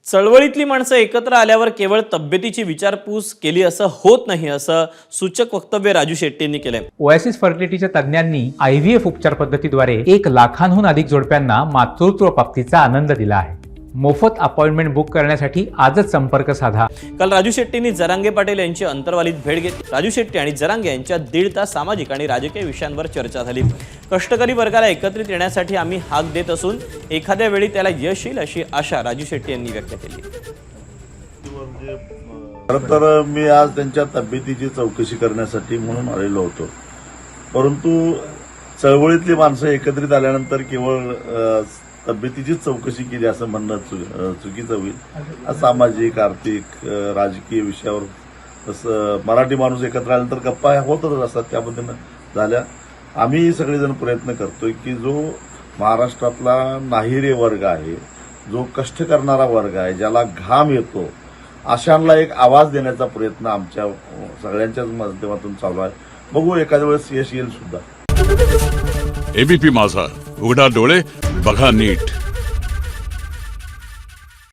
चळवळीतली माणसं एकत्र आल्यावर केवळ तब्येतीची विचारपूस केली असं होत नाही, असं सूचक वक्तव्य राजू शेट्टींनी केलंय. ओएसिस फर्टिलिटीच्या तज्ज्ञांनी IVF उपचार पद्धतीद्वारे 1 लाखांहून अधिक जोडप्यांना मातृत्व प्राप्तीचा आनंद दिला आहे. मोफत अपॉइंटमेंट बुक करण्यासाठी आजच संपर्क साधा. काल राजू शेट्टींनी जरांगे पाटील यांची अंतर्वालीत भेट घेतली. राजू शेट्टी आणि जरांगे यांच्या 1.5 तास सामाजिक आणि राजकीय विषयांवर चर्चा झाली. कष्टकरी वर्गाला एकत्रित येण्यासाठी आम्ही हाक देत असून एखाद्या वेळी त्याला यश येईल अशी आशा राजू शेट्टी यांनी व्यक्त केली. खरं तर मी आज त्यांच्या तब्येतीची चौकशी करण्यासाठी म्हणून आलेलो होतो, परंतु चळवळीतली माणसं एकत्रित आल्यानंतर केवळ तब्येतीचीच चौकशी केली असं म्हणणं चुकीचं होईल. सामाजिक, आर्थिक, राजकीय विषयावर तसं मराठी माणूस एकत्र आल्यानंतर गप्पा होतच असतात, त्या पद्धतीनं झाल्या. आम्ही सगळेजण प्रयत्न करतोय की जो महाराष्ट्रातला नाहिरे वर्ग आहे, जो कष्ट करणारा वर्ग आहे, ज्याला घाम येतो, अशांना एक आवाज देण्याचा प्रयत्न आमच्या सगळ्यांच्याच माध्यमातून चालू आहे. बघू एखाद्या वेळेस यश येईल सुद्धा. एबीपी माझा, उघडा डोळे बघा नीट.